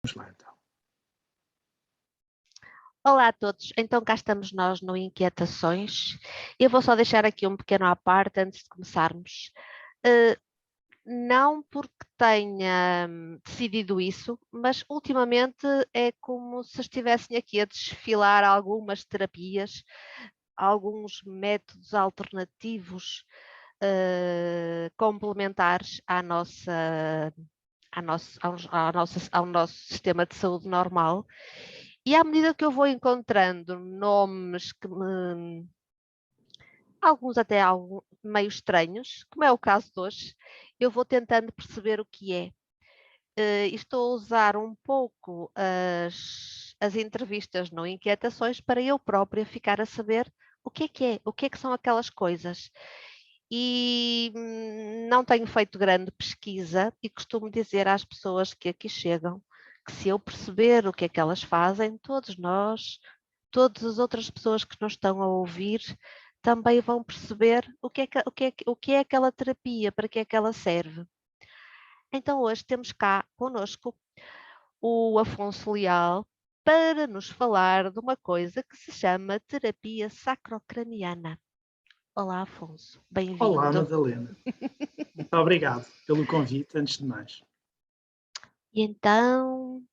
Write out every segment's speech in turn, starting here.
Vamos lá então. Olá a todos, então cá estamos nós no Inquietações. Eu vou só deixar aqui um pequeno à parte antes de começarmos. Não porque tenha decidido isso, mas ultimamente é como se estivessem aqui a desfilar algumas terapias, alguns métodos alternativos complementares ao nosso sistema de saúde normal. E à medida que eu vou encontrando nomes alguns até meio estranhos, como é o caso de hoje, eu vou tentando perceber o que é. E estou a usar um pouco as entrevistas no Inquietações para eu própria ficar a saber o que é que são aquelas coisas. E não tenho feito grande pesquisa e costumo dizer às pessoas que aqui chegam que se eu perceber o que é que elas fazem, todos nós, todas as outras pessoas que nos estão a ouvir, também vão perceber o que é aquela terapia, para que é que ela serve. Então hoje temos cá conosco o Afonso Leal para nos falar de uma coisa que se chama terapia sacrocraniana. Olá, Afonso, Olá, bem-vindo. Madalena. Muito obrigado pelo convite, antes de mais. E então,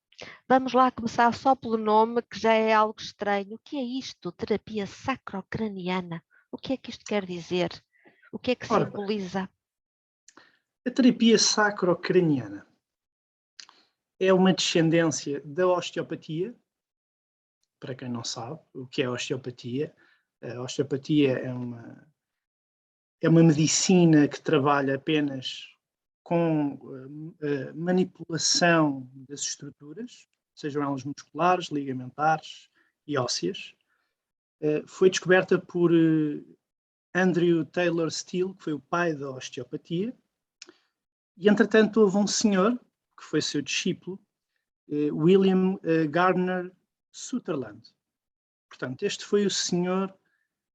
vamos lá começar só pelo nome, que já é algo estranho. O que é isto, terapia sacrocraniana? O que é que isto quer dizer? O que é que Ora bem, simboliza? a terapia sacrocraniana é uma descendência da osteopatia. Para quem não sabe o que é osteopatia, a osteopatia é uma medicina que trabalha apenas com manipulação das estruturas, sejam elas musculares, ligamentares e ósseas. Foi descoberta por Andrew Taylor Still, que foi o pai da osteopatia, e entretanto houve um senhor, que foi seu discípulo, William Gardner Sutherland. Portanto, este foi o senhor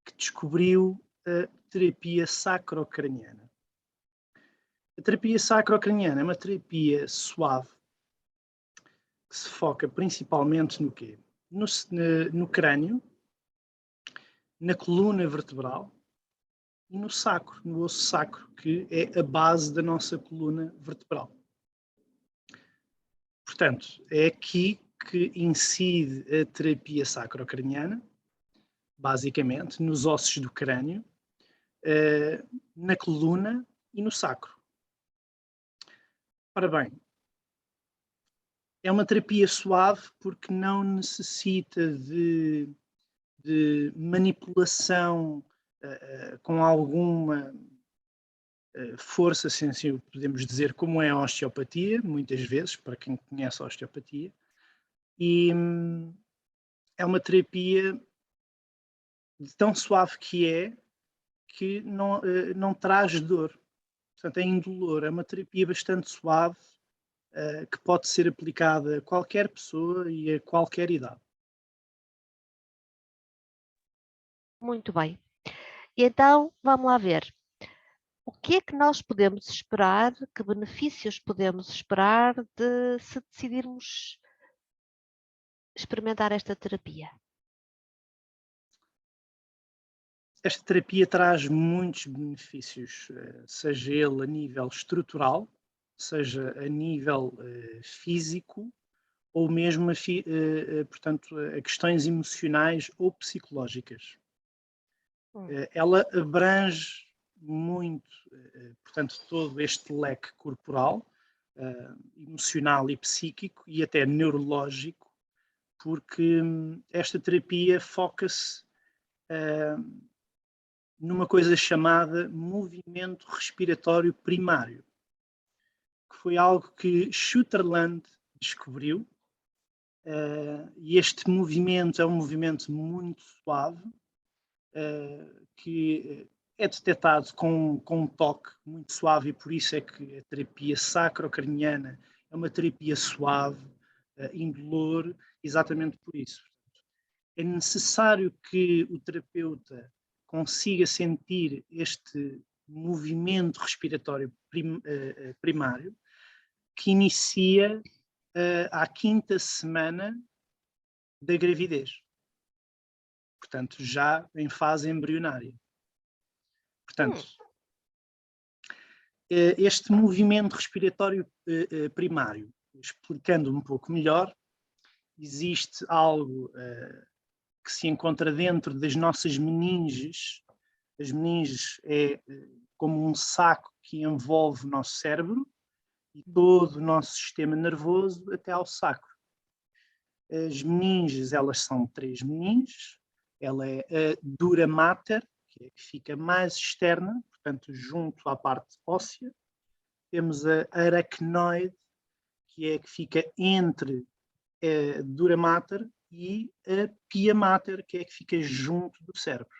que descobriu a terapia sacrocraniana. A terapia sacrocraniana é uma terapia suave que se foca principalmente no quê? No crânio, na coluna vertebral e no sacro, no osso sacro, que é a base da nossa coluna vertebral. Portanto, é aqui que incide a terapia sacrocraniana, basicamente, nos ossos do crânio, na coluna e no sacro. Ora bem, é uma terapia suave porque não necessita de manipulação com alguma força, assim podemos dizer, como é a osteopatia, muitas vezes, para quem conhece a osteopatia, e é uma terapia tão suave que não traz dor. Portanto, é indolor, é uma terapia bastante suave que pode ser aplicada a qualquer pessoa e a qualquer idade. Muito bem. E então, vamos lá ver. O que é que nós podemos esperar, que benefícios podemos esperar se decidirmos experimentar esta terapia? Esta terapia traz muitos benefícios, seja ele a nível estrutural, seja a nível físico, ou mesmo, portanto, a questões emocionais ou psicológicas. Ela abrange muito, portanto, todo este leque corporal, emocional e psíquico e até neurológico, porque esta terapia foca-se numa coisa chamada movimento respiratório primário, que foi algo que Sutherland descobriu, e este movimento é um movimento muito suave, que é detectado com um toque muito suave, e por isso é que a terapia sacrocraniana é uma terapia suave, indolor, exatamente por isso. É necessário que o terapeuta consiga sentir este movimento respiratório primário, que inicia à 5ª semana da gravidez. Portanto, já em fase embrionária. Portanto, este movimento respiratório primário, explicando um pouco melhor, existe algo que se encontra dentro das nossas meninges. As meninges é como um saco que envolve o nosso cérebro e todo o nosso sistema nervoso até ao saco. As meninges, elas são 3 meninges. Ela é a dura mater, que é a que fica mais externa, portanto, junto à parte óssea. Temos a aracnoide, que é a que fica entre a dura mater e a pia mater, que é a que fica junto do cérebro.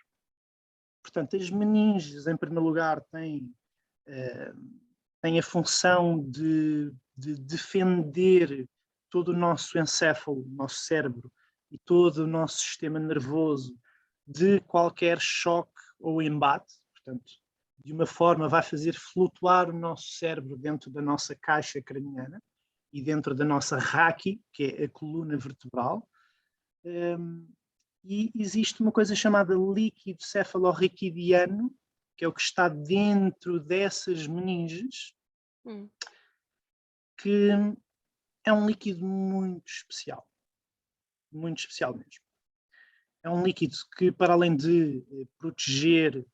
Portanto, as meninges, em primeiro lugar, têm a função de defender todo o nosso encéfalo, o nosso cérebro e todo o nosso sistema nervoso de qualquer choque ou embate. Portanto, de uma forma vai fazer flutuar o nosso cérebro dentro da nossa caixa craniana e dentro da nossa raqui, que é a coluna vertebral. E existe uma coisa chamada líquido cefalorraquidiano, que é o que está dentro dessas meninges, que é um líquido muito especial mesmo. É um líquido que, para além de proteger,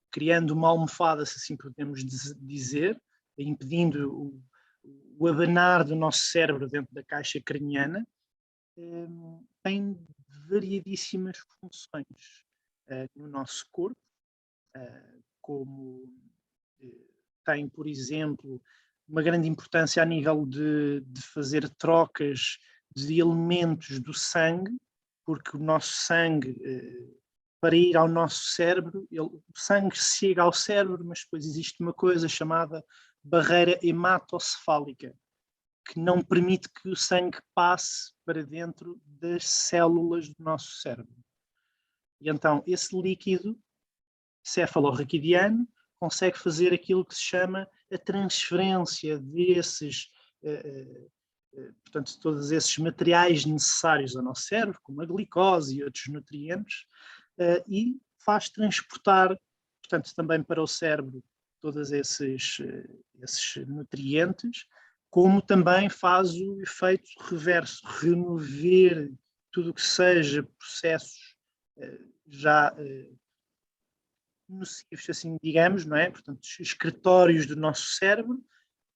criando uma almofada, se assim podemos dizer, impedindo o abanar do nosso cérebro dentro da caixa craniana, tem variedíssimas funções no nosso corpo, como tem, por exemplo, uma grande importância a nível de fazer trocas de elementos do sangue, porque o nosso sangue, para ir ao nosso cérebro, o sangue chega ao cérebro, mas depois existe uma coisa chamada barreira hematocefálica, que não permite que o sangue passe para dentro das células do nosso cérebro. E então esse líquido cefalorraquidiano consegue fazer aquilo que se chama a transferência desses, portanto, todos esses materiais necessários ao nosso cérebro, como a glicose e outros nutrientes, e faz transportar, portanto, também para o cérebro todos esses nutrientes, como também faz o efeito reverso, remover tudo o que seja processos já nocivos, assim digamos, não é? Portanto, excretórios do nosso cérebro,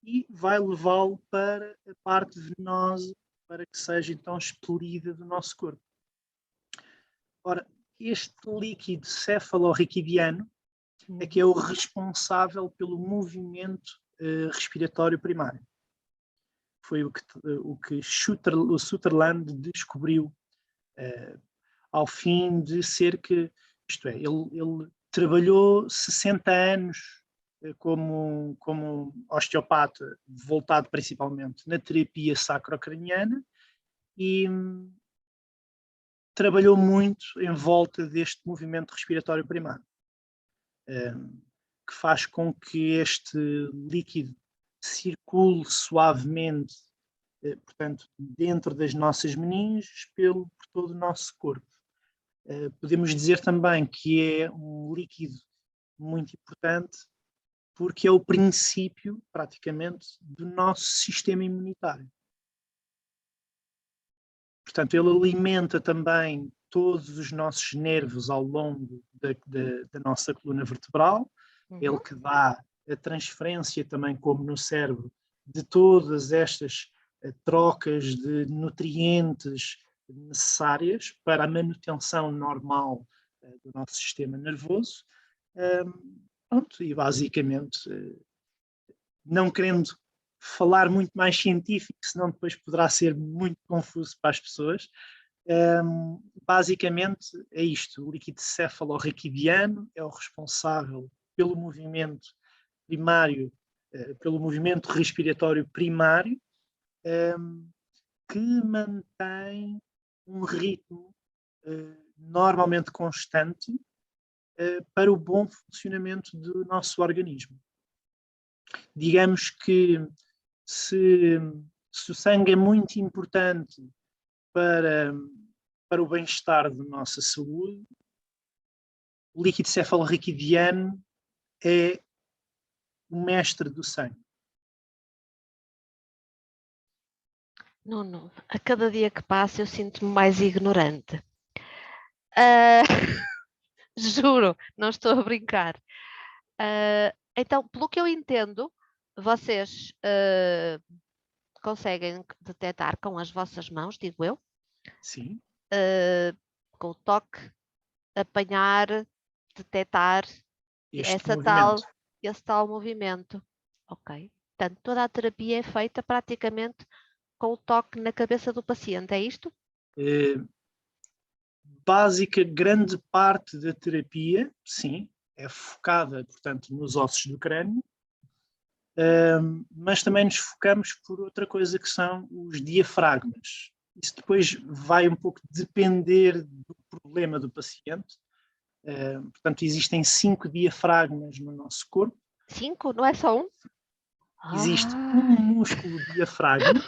e vai levá-lo para a parte venosa para que seja então expelida do nosso corpo. Ora, este líquido cefalorraquidiano é que é o responsável pelo movimento respiratório primário. Foi o que o Sutherland descobriu ao fim de cerca, isto é, ele trabalhou 60 anos como osteopata, voltado principalmente na terapia sacrocraniana, e trabalhou muito em volta deste movimento respiratório primário, que faz com que este líquido circule suavemente, portanto, dentro das nossas meninges, por todo o nosso corpo. Podemos dizer também que é um líquido muito importante porque é o princípio, praticamente, do nosso sistema imunitário. Portanto, ele alimenta também todos os nossos nervos ao longo da nossa coluna vertebral, ele que dá a transferência também, como no cérebro, de todas estas trocas de nutrientes necessárias para a manutenção normal do nosso sistema nervoso. Pronto, e basicamente, não querendo falar muito mais científico, senão depois poderá ser muito confuso para as pessoas, basicamente é isto: o líquido cefalorraquidiano é o responsável pelo movimento primário, pelo movimento respiratório primário, que mantém um ritmo normalmente constante para o bom funcionamento do nosso organismo. Digamos que se Se o sangue é muito importante para o bem-estar da nossa saúde, o líquido cefalorraquidiano é o mestre do sangue. Nuno, a cada dia que passa eu sinto-me mais ignorante. Ah, juro, não estou a brincar. Então, pelo que eu entendo, vocês conseguem detectar com as vossas mãos, digo eu, Sim. com o toque, apanhar, detectar Este movimento. esse tal movimento. Ok. Portanto, toda a terapia é feita praticamente com o toque na cabeça do paciente, é isto? Grande parte da terapia, sim, é focada, portanto, nos ossos do crânio, mas também nos focamos por outra coisa que são os diafragmas. Isso depois vai um pouco depender do problema do paciente. Portanto, existem 5 diafragmas no nosso corpo. 5? Não é só um? Existe um músculo diafragma.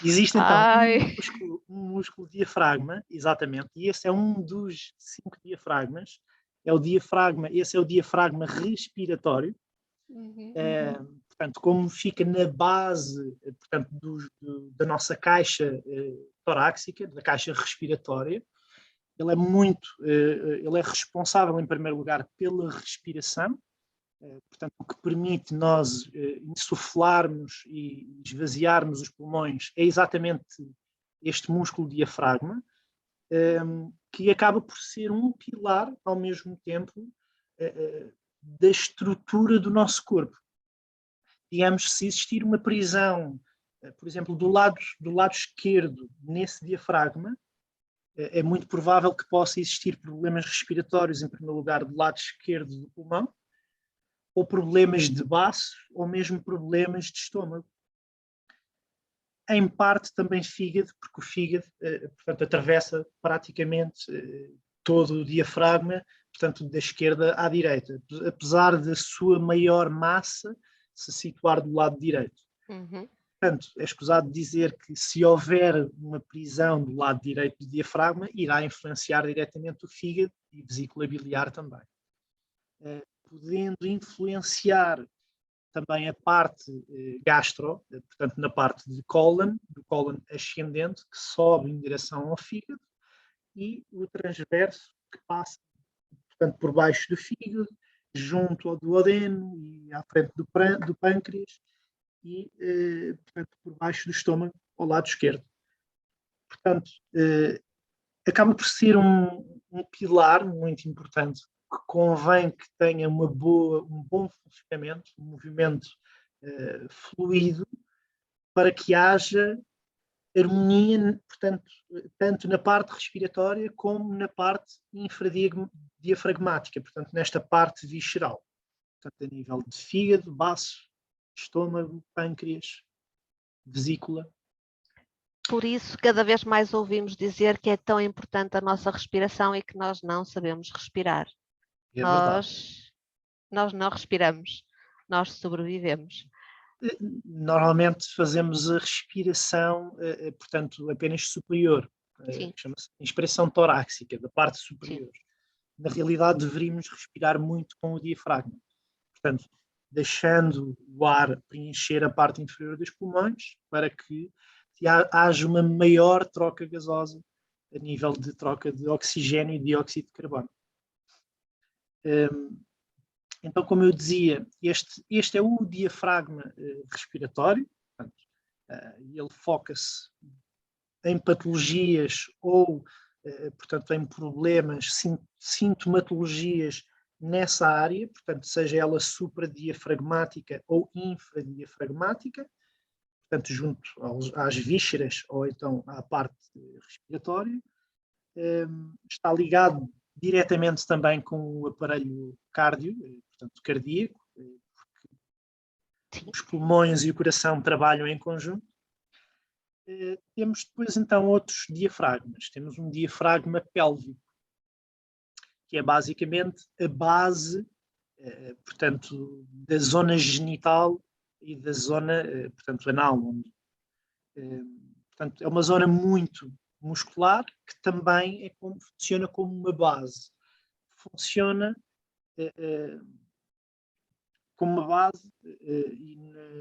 Existe então um músculo diafragma, exatamente, e esse é um dos 5 diafragmas. Esse é o diafragma respiratório. Portanto, como fica na base, portanto, da nossa caixa torácica, da caixa respiratória, ele é responsável, em primeiro lugar, pela respiração, portanto, o que permite nós insuflarmos e esvaziarmos os pulmões é exatamente este músculo diafragma, que acaba por ser um pilar, ao mesmo tempo, da estrutura do nosso corpo. Digamos, se existir uma prisão, por exemplo, do lado esquerdo, nesse diafragma, é muito provável que possa existir problemas respiratórios, em primeiro lugar, do lado esquerdo do pulmão, ou problemas de baço, ou mesmo problemas de estômago. Em parte também fígado, porque o fígado, portanto, atravessa praticamente todo o diafragma, portanto, da esquerda à direita, apesar da sua maior massa se situar do lado direito. Portanto, é escusado dizer que se houver uma prisão do lado direito do diafragma, irá influenciar diretamente o fígado e a vesícula biliar também. Podendo influenciar também a parte gastro, portanto, na parte de cólon, do cólon ascendente, que sobe em direção ao fígado, e o transverso, que passa, portanto, por baixo do fígado, junto ao duodeno e à frente do pâncreas, e, portanto, por baixo do estômago, ao lado esquerdo. Portanto, acaba por ser um pilar muito importante, que convém que tenha um bom funcionamento, um movimento fluido, para que haja harmonia, portanto, tanto na parte respiratória como na parte infradiafragmática, portanto, nesta parte visceral, portanto, a nível de fígado, baço, estômago, pâncreas, vesícula. Por isso, cada vez mais ouvimos dizer que é tão importante a nossa respiração e que nós não sabemos respirar. É verdade. Nós não respiramos, nós sobrevivemos. Normalmente fazemos a respiração, portanto, apenas superior, chama-se inspiração torácica, da parte superior. Sim. Na realidade, deveríamos respirar muito com o diafragma. Portanto, deixando o ar preencher a parte inferior dos pulmões para que haja uma maior troca gasosa a nível de troca de oxigênio e dióxido de carbono. Então, como eu dizia, este é o diafragma respiratório. Portanto, ele foca-se em patologias ou, portanto, em problemas, sintomatologias nessa área, portanto, seja ela supradiafragmática ou infradiafragmática, portanto, junto às vísceras ou então à parte respiratória. Está ligado diretamente também com o aparelho portanto, cardíaco, porque os pulmões e o coração trabalham em conjunto. Temos depois então outros diafragmas. Temos um diafragma pélvico, que é basicamente a base, portanto, da zona genital e da zona, portanto, anal, onde, portanto, é uma zona muito muscular que também funciona como uma base. Funciona como uma base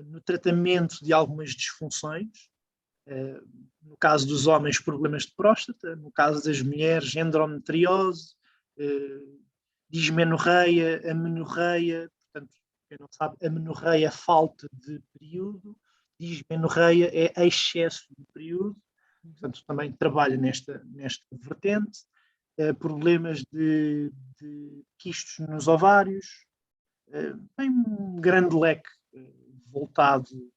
no tratamento de algumas disfunções, no caso dos homens, problemas de próstata, no caso das mulheres, endometriose, dismenorreia, amenorreia, portanto, quem não sabe, amenorreia é falta de período, dismenorreia é excesso de período, portanto, também trabalha nesta vertente, problemas de quistos nos ovários, tem um grande leque voltado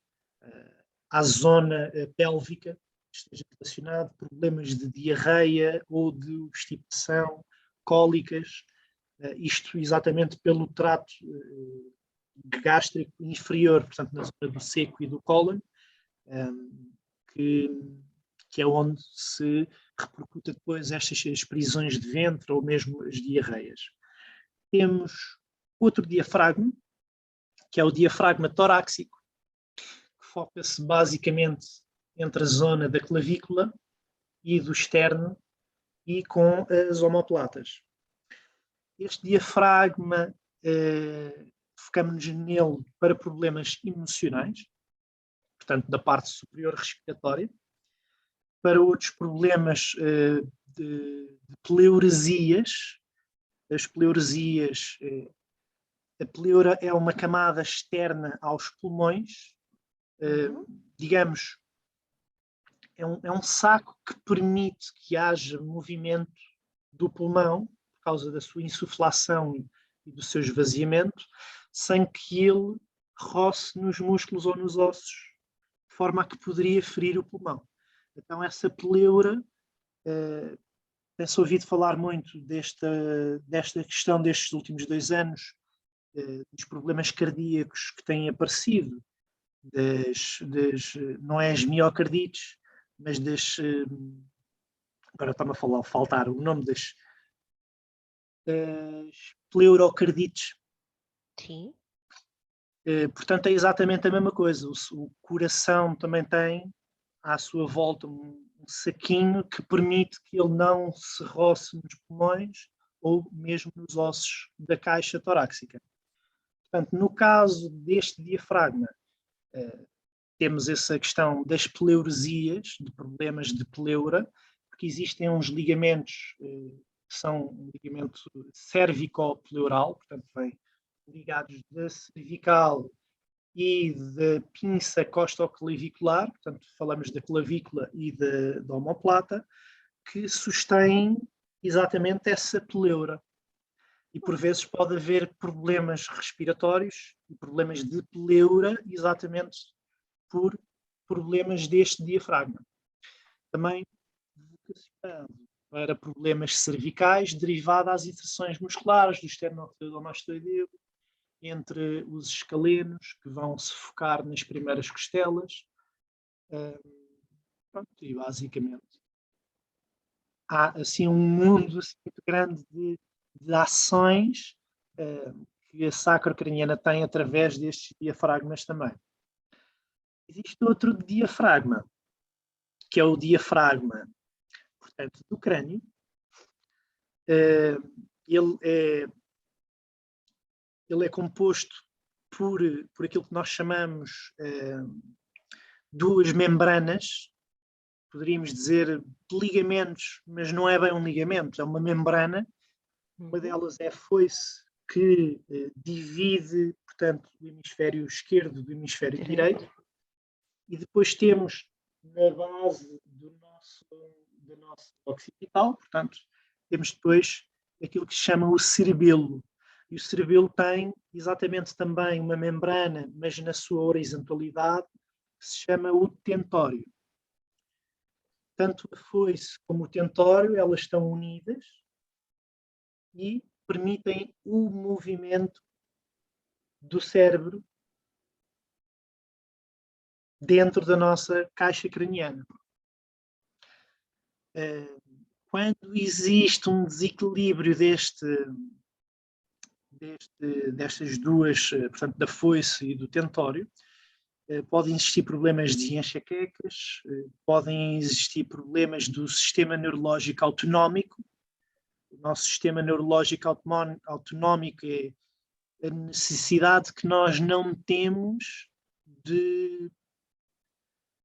à zona pélvica, que esteja relacionado, problemas de diarreia ou de obstipação, cólicas, isto exatamente pelo trato gástrico inferior, portanto na zona do seco e do cólon, que é onde se repercuta depois estas prisões de ventre ou mesmo as diarreias. Temos outro diafragma, que é o diafragma torácico, que foca-se basicamente entre a zona da clavícula e do externo e com as omoplatas. Este diafragma, focamos-nos nele para problemas emocionais, portanto, da parte superior respiratória, para outros problemas de pleuresias. As pleuresias, a pleura é uma camada externa aos pulmões, digamos, é um saco que permite que haja movimento do pulmão, por causa da sua insuflação e do seu esvaziamento, sem que ele roce nos músculos ou nos ossos, de forma a que poderia ferir o pulmão. Então essa pleura, tem-se ouvido falar muito desta questão destes últimos 2 anos, dos problemas cardíacos que têm aparecido, não é as miocardites, mas agora está-me a faltar o nome das pleurocardites. Sim. Portanto, é exatamente a mesma coisa. O coração também tem à sua volta um saquinho que permite que ele não se roce nos pulmões ou mesmo nos ossos da caixa torácica. Portanto, no caso deste diafragma, temos essa questão das pleuresias, de problemas de pleura, porque existem uns ligamentos que são um ligamento cervicopleural, portanto, vem ligados da cervical e da pinça costoclavicular, portanto, falamos da clavícula e da omoplata, que sustêm exatamente essa pleura. E por vezes pode haver problemas respiratórios e problemas de pleura exatamente por problemas deste diafragma. Também vocacionado para problemas cervicais derivados às inserções musculares do esternocleidomastoideu, entre os escalenos, que vão se focar nas primeiras costelas. Pronto, e basicamente há assim um mundo assim, muito grande de ações que a sacrocraniana tem através destes diafragmas também. Existe outro diafragma, que é o diafragma, portanto, do crânio. Ele é composto por aquilo que nós chamamos duas membranas, poderíamos dizer ligamentos, mas não é bem um ligamento, é uma membrana. Uma delas é a foice, que divide, portanto, o hemisfério esquerdo do hemisfério direito. E depois temos na base do nosso occipital, portanto, temos depois aquilo que se chama o cerebelo. E o cerebelo tem exatamente também uma membrana, mas na sua horizontalidade, que se chama o tentório. Tanto a foice como o tentório, elas estão unidas e permitem o movimento do cérebro dentro da nossa caixa craniana. Quando existe um desequilíbrio destas duas, portanto, da foice e do tentório, podem existir problemas de enxaquecas, podem existir problemas do sistema neurológico autonómico. O nosso sistema neurológico autonómico é a necessidade que nós não temos de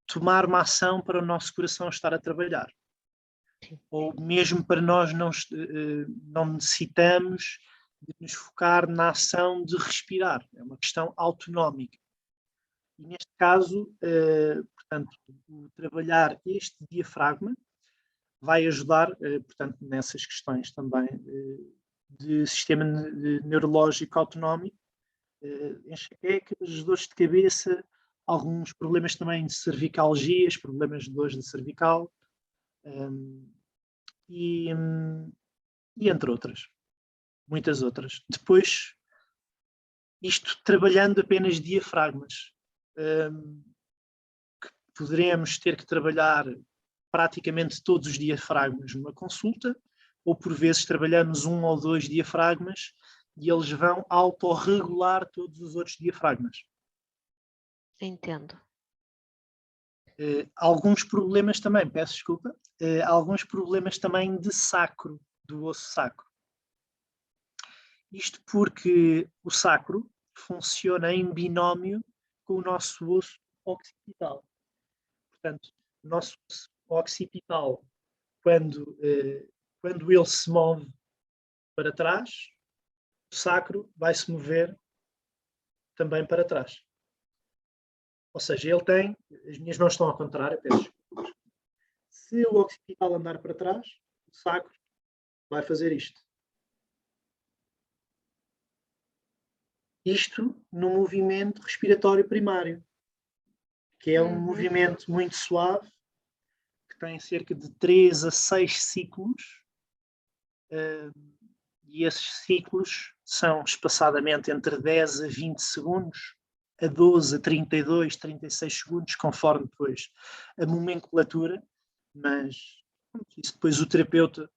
tomar uma ação para o nosso coração estar a trabalhar. Ou mesmo para nós não necessitamos de nos focar na ação de respirar. É uma questão autonómica. E neste caso, portanto, trabalhar este diafragma vai ajudar, portanto, nessas questões também de sistema neurológico autonómico, enxaquecas, dores de cabeça, alguns problemas também de cervicalgias, problemas de dores de cervical, e entre outras, muitas outras. Depois, isto trabalhando apenas diafragmas, que poderemos ter que trabalhar praticamente todos os diafragmas numa consulta, ou por vezes trabalhamos um ou dois diafragmas e eles vão autorregular todos os outros diafragmas. Entendo. Alguns problemas também, peço desculpa, alguns problemas também de sacro, do osso sacro. Isto porque o sacro funciona em binómio com o nosso osso occipital. Portanto, o nosso osso occipital, quando ele se move para trás, o sacro vai se mover também para trás. Ou seja, ele tem, as minhas mãos estão ao contrário, peço desculpas. Se o occipital andar para trás, o sacro vai fazer isto. Isto no movimento respiratório primário, que é um movimento muito suave, que tem cerca de 3 a 6 ciclos, e esses ciclos são espaçadamente entre 10 a 20 segundos, a 12 a 32, 36 segundos, conforme depois a nomenclatura, mas isso depois o terapeuta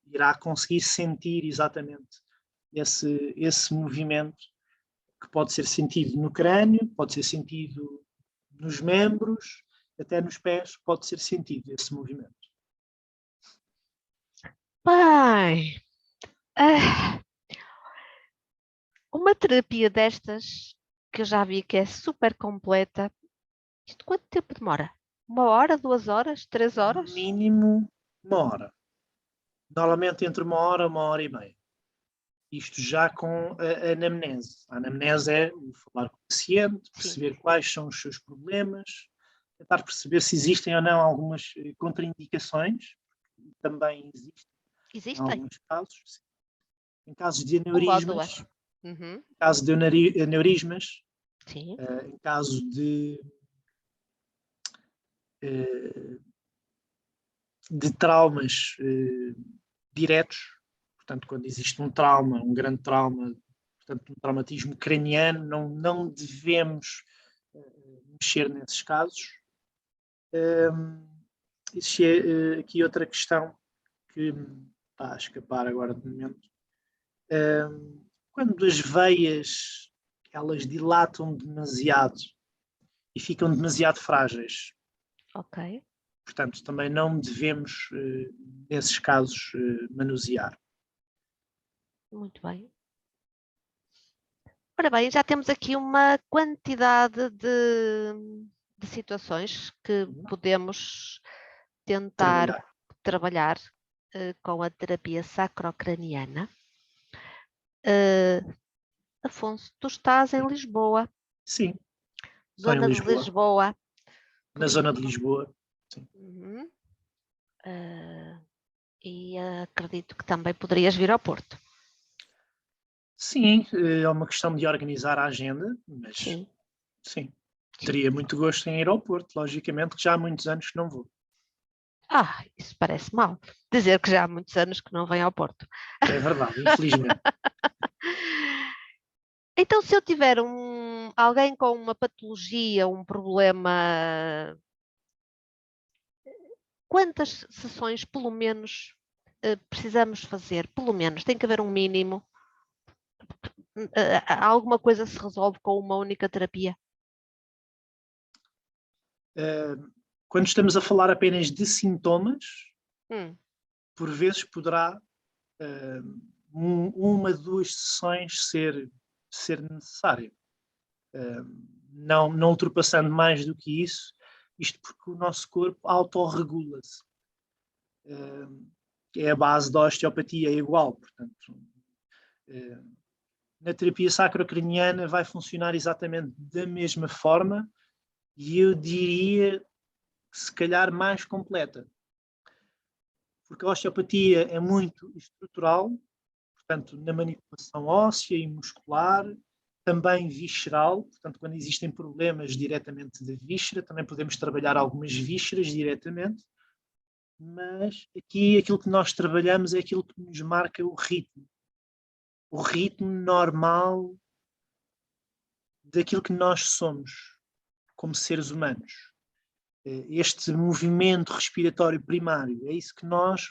irá conseguir sentir exatamente esse movimento, que pode ser sentido no crânio, pode ser sentido nos membros, até nos pés pode ser sentido esse movimento. Pai, uma terapia destas, que eu já vi que é super completa, isto quanto tempo demora? 1 hora, 2 horas, 3 horas? No mínimo 1 hora. Normalmente entre 1 hora e meia. Isto já com a anamnese. A anamnese é falar com o paciente, perceber quais são os seus problemas, tentar perceber se existem ou não algumas contraindicações, também existem em alguns casos. Em casos de aneurismas, em caso de aneurismas, em caso de traumas diretos, portanto, quando existe um trauma, um grande trauma, portanto, um traumatismo craniano, não devemos mexer nesses casos. Existe aqui outra questão que me está a escapar agora de momento. Quando as veias elas dilatam demasiado e ficam demasiado frágeis. Ok. Portanto, também não devemos, nesses casos, manusear. Muito bem. Ora bem, já temos aqui uma quantidade de situações que podemos tentar trabalhar com a terapia sacrocraniana. Afonso, tu estás em Lisboa. Sim. Zona de Lisboa. Na zona de Lisboa. Sim. E acredito que também poderias vir ao Porto. Sim, é uma questão de organizar a agenda, mas sim. Teria muito gosto em ir ao Porto, logicamente, que já há muitos anos que não vou. Isso parece mal. Dizer que já há muitos anos que não vem ao Porto. É verdade, infelizmente. Então, se eu tiver alguém com uma patologia, um problema, quantas sessões, pelo menos, precisamos fazer? Pelo menos, tem que haver um mínimo. Alguma coisa se resolve com uma única terapia? Quando estamos a falar apenas de sintomas, por vezes poderá uma, 2 sessões ser necessária. Não ultrapassando mais do que isso, isto porque o nosso corpo autorregula-se. É a base da osteopatia, é igual. Portanto, na terapia sacrocraniana vai funcionar exatamente da mesma forma e eu diria que se calhar mais completa. Porque a osteopatia é muito estrutural, portanto, na manipulação óssea e muscular, também visceral, portanto, quando existem problemas diretamente da víscera, também podemos trabalhar algumas vísceras diretamente, mas aqui aquilo que nós trabalhamos é aquilo que nos marca o ritmo normal daquilo que nós somos como seres humanos. Este movimento respiratório primário, é isso que nós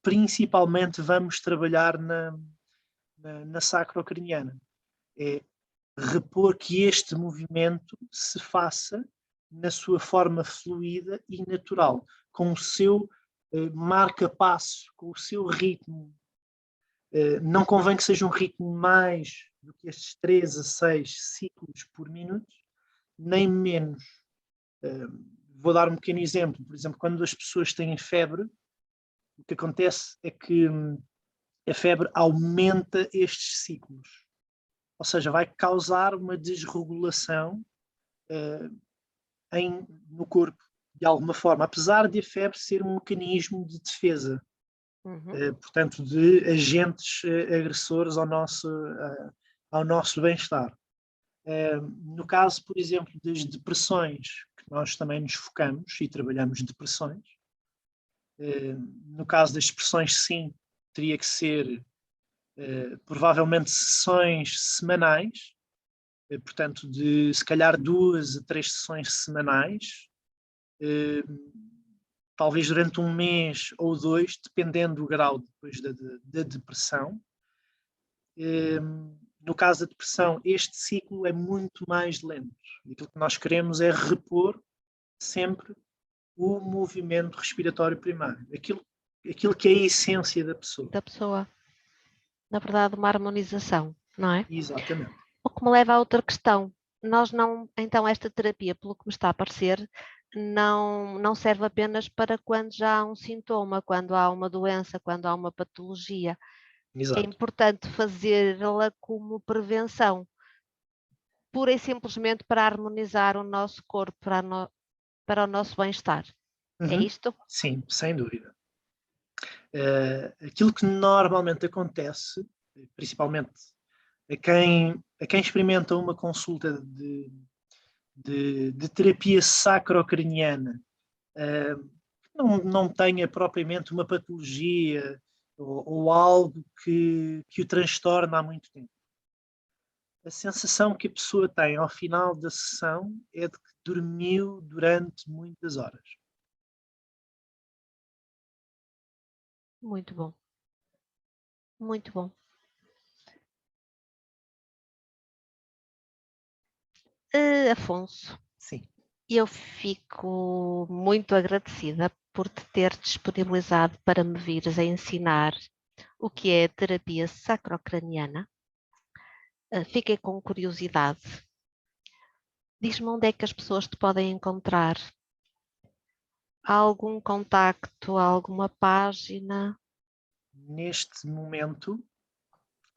principalmente vamos trabalhar na sacrocraniana. É repor que este movimento se faça na sua forma fluida e natural, com o seu marca-passo, com o seu ritmo. Não convém que seja um ritmo mais do que estes 3 a 6 ciclos por minuto, nem menos. Vou dar um pequeno exemplo. Por exemplo, quando as pessoas têm febre, o que acontece é que a febre aumenta estes ciclos. Ou seja, vai causar uma desregulação no corpo, de alguma forma, apesar de a febre ser um mecanismo de defesa, portanto, de agentes agressores ao nosso bem-estar. No caso, por exemplo, das depressões, que nós também nos focamos e trabalhamos depressões, no caso das depressões, sim, teria que ser provavelmente sessões semanais, portanto, de se calhar 2 a 3 sessões semanais, talvez durante um mês ou 2, dependendo do grau depois da depressão. No caso da depressão, este ciclo é muito mais lento. Aquilo que nós queremos é repor sempre o movimento respiratório primário, aquilo que é a essência da pessoa. Da pessoa. Na verdade, uma harmonização, não é? Exatamente. O que me leva a outra questão. Nós não, então esta terapia, pelo que me está a parecer, não serve apenas para quando já há um sintoma, quando há uma doença, quando há uma patologia. Exato. É importante fazê-la como prevenção, pura e simplesmente para harmonizar o nosso corpo, para o nosso bem-estar. É isto? Sim, sem dúvida. Aquilo que normalmente acontece, principalmente a quem experimenta uma consulta de terapia sacrocraniana, não tenha propriamente uma patologia ou algo que o transtorna há muito tempo. A sensação que a pessoa tem ao final da sessão é de que dormiu durante muitas horas. Muito bom. Muito bom. Afonso, sim, eu fico muito agradecida por te ter disponibilizado para me vires a ensinar o que é a terapia sacrocraniana. Fiquei com curiosidade. Diz-me onde é que as pessoas te podem encontrar. Há algum contacto, alguma página? Neste momento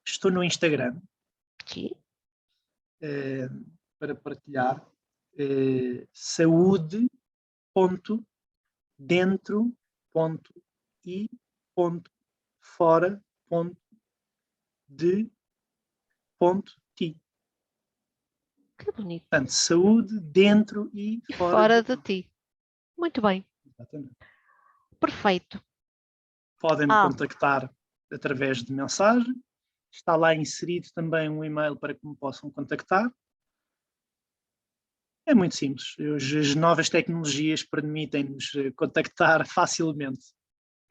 estou no Instagram para partilhar saúde.dentro.i.de.ti. Que bonito. Portanto, saúde dentro e fora de ti. Muito bem. Exatamente. Perfeito. Podem-me contactar através de mensagem. Está lá inserido também um e-mail para que me possam contactar. É muito simples. Hoje as novas tecnologias permitem-nos contactar facilmente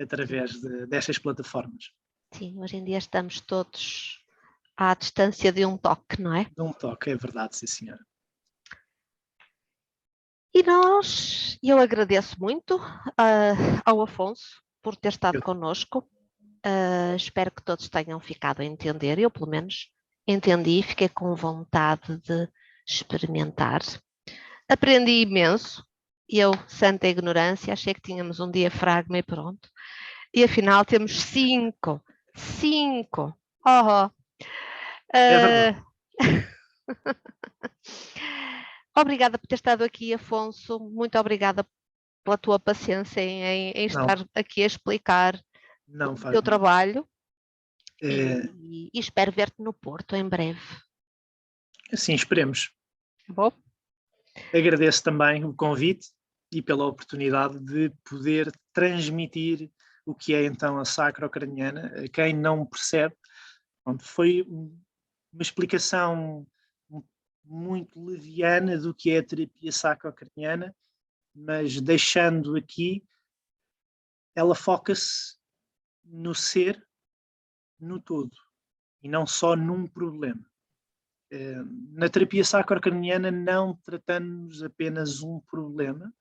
através destas plataformas. Sim, hoje em dia estamos todos à distância de um toque, não é? De um toque, é verdade, sim senhora. Eu agradeço muito ao Afonso por ter estado Eu, connosco. Espero que todos tenham ficado a entender. Eu, pelo menos, entendi e fiquei com vontade de experimentar. Aprendi imenso. Eu, santa ignorância, achei que tínhamos um diafragma e pronto. E afinal temos 5. 5. Oh, é verdade. uh, Obrigada por ter estado aqui, Afonso. Muito obrigada pela tua paciência em Não, estar aqui a explicar não o faz teu mal. trabalho É, e espero ver-te no Porto em breve. assim, esperemos. Tá bom? Agradeço também o convite e pela oportunidade de poder transmitir o que é então a sacrocraniana. A quem não percebe, pronto, foi uma explicação muito leviana do que é a terapia sacrocraniana, mas deixando aqui, ela foca-se no ser, no todo, e não só num problema. Na terapia sacrocraniana não tratamos apenas um problema,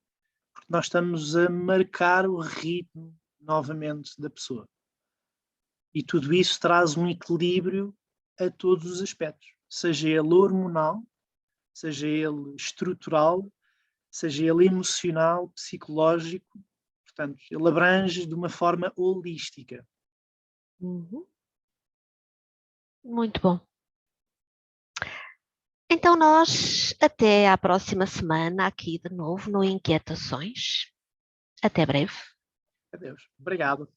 porque nós estamos a marcar o ritmo novamente da pessoa. E tudo isso traz um equilíbrio a todos os aspectos, seja ele hormonal, seja ele estrutural, seja ele emocional, psicológico. Portanto, ele abrange de uma forma holística. Uhum. Muito bom. Então nós até à próxima semana aqui de novo no Inquietações. Até breve. Adeus. Obrigado.